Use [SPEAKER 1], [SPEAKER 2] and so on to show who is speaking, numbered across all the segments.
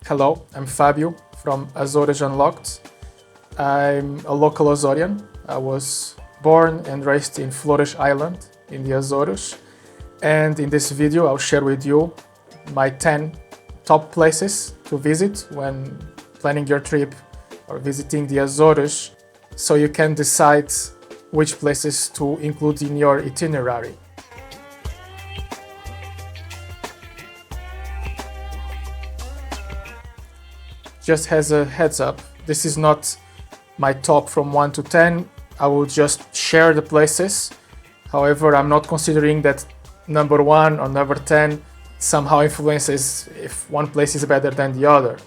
[SPEAKER 1] Hello, I'm Fabio from Azores Unlocked. I'm a local Azorean. I was born and raised in Flores Island in the Azores. And in this video, I'll share with you my 10 top places to visit when planning your trip or visiting the Azores, so you can decide which places to include in your itinerary. Just as a heads up, this is not my top from 1 to 10. I will just share the places. However, I'm not considering that number 1 or number 10 somehow influences if one place is better than the other.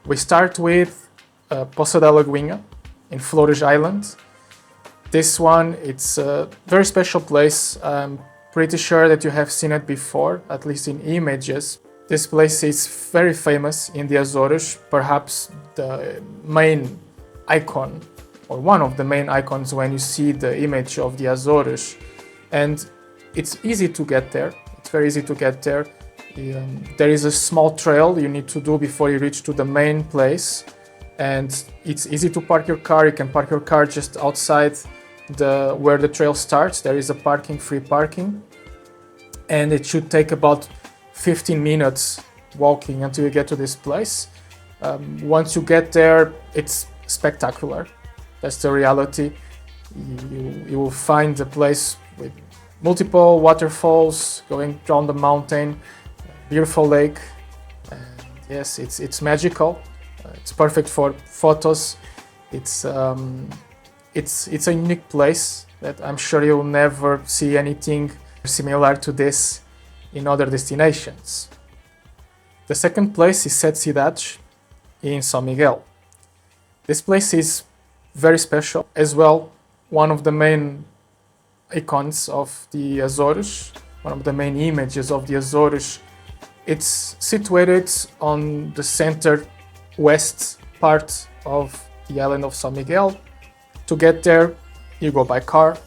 [SPEAKER 1] We start with Poço da Alagoinha in Flores Island. This one, it's a very special place. I'm pretty sure that you have seen it before, at least in images. This place is very famous in the Azores, perhaps the main icon or one of the main icons when you see the image of the Azores. And it's easy to get there. It's very easy to get there. There is a small trail you need to do before you reach to the main place. And it's easy to park your car. You can park your car just outside where the trail starts. There is a free parking. And it should take about 15 minutes walking until you get to this place. Once you get there, it's spectacular. That's the reality. You will find a place with multiple waterfalls going down the mountain, beautiful lake, and yes, it's magical. It's perfect for photos. It's a unique place that I'm sure you'll never see anything similar to this in other destinations. The second place is Cidades in São Miguel. This place is very special as well, one of the main icons of the Azores, one of the main images of the Azores. It's situated on the center west part of the island of São Miguel. To get there, you go by car.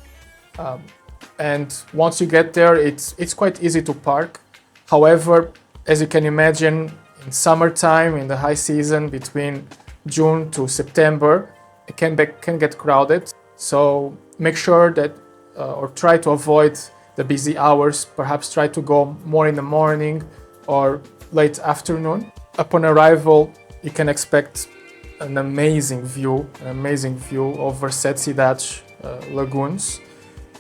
[SPEAKER 1] And once you get there, it's quite easy to park. However, as you can imagine, in summertime, in the high season between June to September, it can get crowded. So make sure that, or try to avoid the busy hours. Perhaps try to go more in the morning or late afternoon. Upon arrival, you can expect an amazing view over Sete lagoons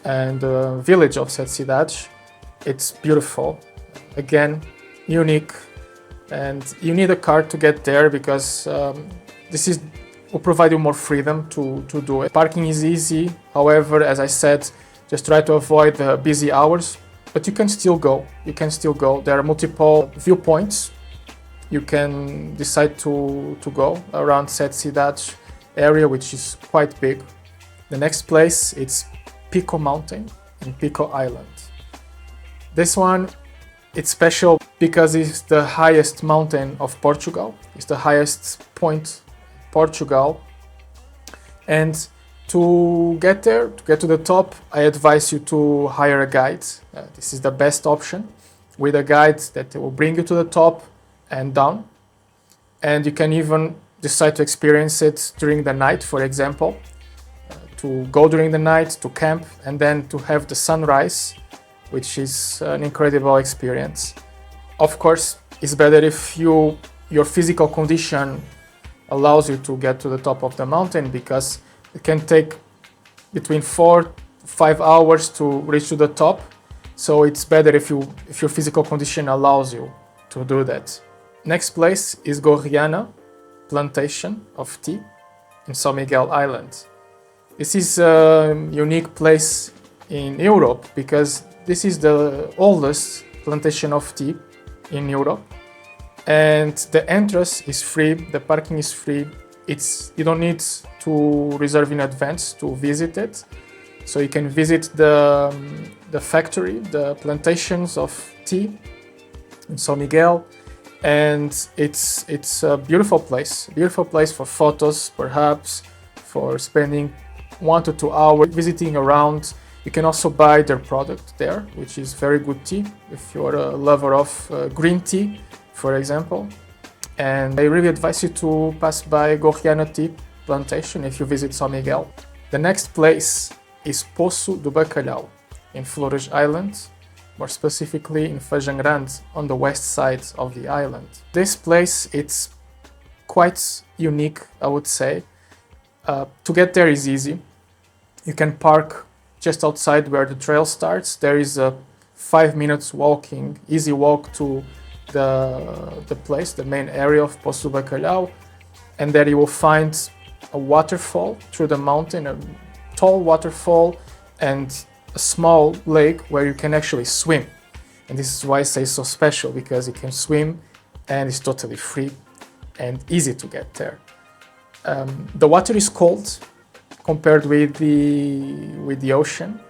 [SPEAKER 1] and the village of Cidades. It's beautiful, again, unique, and you need a car to get there because this will provide you more freedom to do it. Parking is easy, however, as I said, just try to avoid the busy hours, but you can still go. There are multiple viewpoints. You can decide to go around Cidades area, which is quite big. The next place, it's Pico mountain in Pico Island. This one, it's special because it's the highest mountain of Portugal. It's the highest point in Portugal. And to get there, to get to the top, I advise you to hire a guide. This is the best option, with a guide that will bring you to the top and down. And you can even decide to experience it during the night, for example. To go during the night, to camp, and then to have the sunrise, which is an incredible experience. Of course, it's better if your physical condition allows you to get to the top of the mountain, because it can take between 4 to 5 hours to reach to the top. So it's better if your physical condition allows you to do that. Next place is Gorreana, Plantation of tea in São Miguel Island. This is a unique place in Europe because this is the oldest plantation of tea in Europe, and the entrance is free, the parking is free. You don't need to reserve in advance to visit it, so you can visit the factory, the plantations of tea in São Miguel, and it's a beautiful place for photos, perhaps for spending 1 to 2 hours visiting around. You can also buy their product there, which is very good tea if you're a lover of green tea, for example. And I really advise you to pass by Gorreana tea plantation if you visit São Miguel. The next place is Poço do Bacalhau in Flores Island, more specifically in Feijão Grande on the west side of the island. This place, it's quite unique, I would say. To get there is easy. You can park just outside where the trail starts. There is a 5 minutes walking, easy walk to the place, the main area of Poço do Bacalhau, and there you will find a waterfall through the mountain, a tall waterfall and a small lake where you can actually swim. And this is why I say so special, because you can swim and it's totally free and easy to get there. The water is cold compared with the ocean,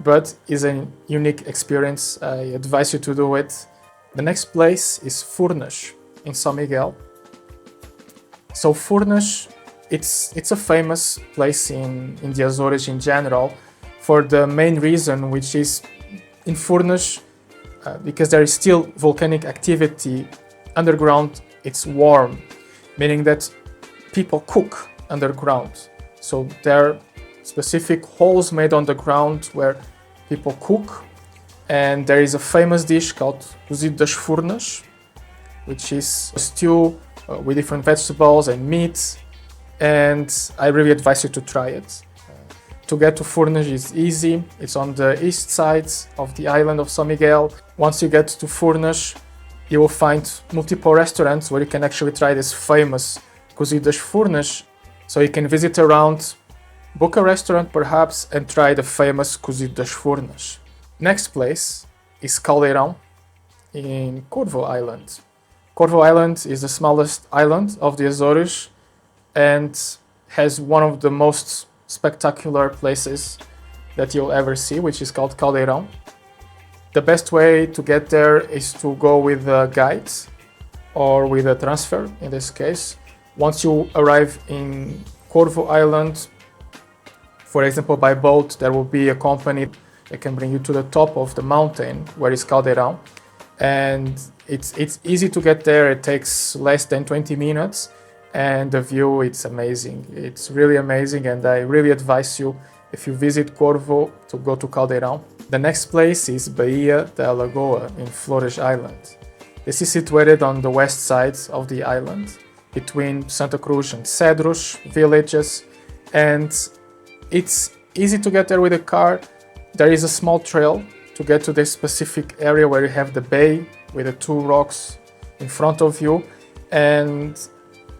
[SPEAKER 1] but is a unique experience. I advise you to do it. The next place is Furnas in São Miguel. So Furnas, it's a famous place in the Azores in general for the main reason, which is in Furnas, because there is still volcanic activity underground, it's warm, meaning that people cook underground. So there are specific holes made on the ground where people cook, and there is a famous dish called Cozido das Furnas, which is a stew with different vegetables and meat, and I really advise you to try it. To get to Furnas is easy. It's on the east side of the island of São Miguel. Once you get to Furnas, you will find multiple restaurants where you can actually try this famous Cozido das Furnas. So you can visit around, book a restaurant perhaps, and try the famous Cozido das Furnas. Next place is Caldeirão in Corvo Island. Corvo Island is the smallest island of the Azores and has one of the most spectacular places that you'll ever see, which is called Caldeirão. The best way to get there is to go with a guide or with a transfer in this case. Once you arrive in Corvo Island, for example by boat, there will be a company that can bring you to the top of the mountain where is Caldeirão, and it's easy to get there. It takes less than 20 minutes and the view, it's amazing. It's really amazing, and I really advise you, if you visit Corvo, to go to Caldeirão. The next place is Baia de Alagoa in Flores Island. This is situated on the west side of the island, between Santa Cruz and Cedros villages, and it's easy to get there with a car. There is a small trail to get to this specific area where you have the bay with the two rocks in front of you, and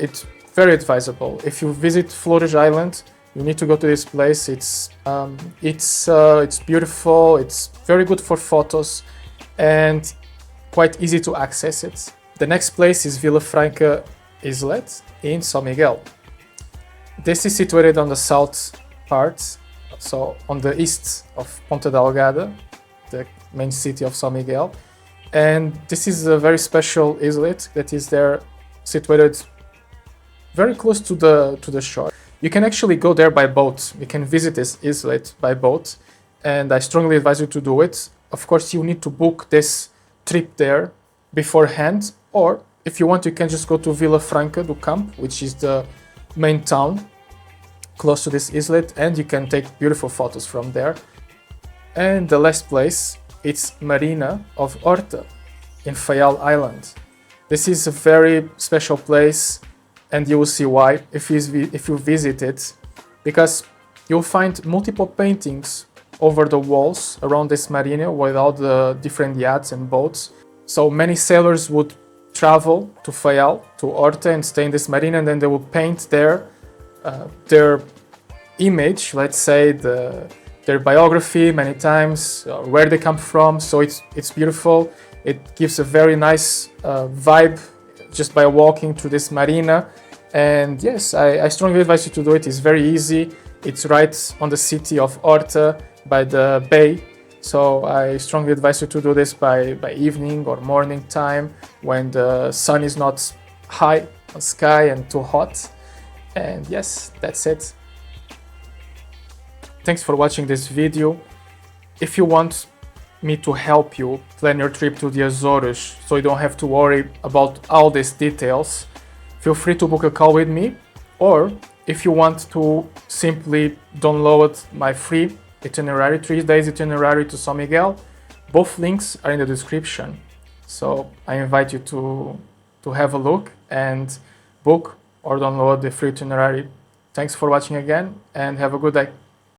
[SPEAKER 1] it's very advisable. If you visit Flores Island, you need to go to this place. It's beautiful, it's very good for photos, and quite easy to access it. The next place is Vila Franca Islet in São Miguel. This is situated on the south part, so on the east of Ponta Delgada, the main city of São Miguel, and this is a very special islet that is there, situated very close to the shore. You can actually go there by boat. You can visit this islet by boat, and I strongly advise you to do it. Of course, you need to book this trip there beforehand, or if you want, you can just go to Vila Franca do Campo, which is the main town close to this islet, and you can take beautiful photos from there. And the last place, it's Marina of Horta in Faial Island. This is a very special place, and you will see why if you visit it, because you'll find multiple paintings over the walls around this marina with all the different yachts and boats. So many sailors would travel to Faial, to Horta, and stay in this marina, and then they will paint their image, let's say their biography many times, where they come from. So it's beautiful. It gives a very nice vibe just by walking through this marina. And yes, I strongly advise you to do it. It's very easy. It's right on the city of Horta by the bay. So I strongly advise you to do this by evening or morning time when the sun is not high on the sky and too hot. And yes, that's it. Thanks for watching this video. If you want me to help you plan your trip to the Azores so you don't have to worry about all these details, feel free to book a call with me. Or if you want to simply download my free itinerary, 3 days itinerary to São Miguel, both links are in the description. So I invite you to have a look and book or download the free itinerary. Thanks for watching again and have a good day.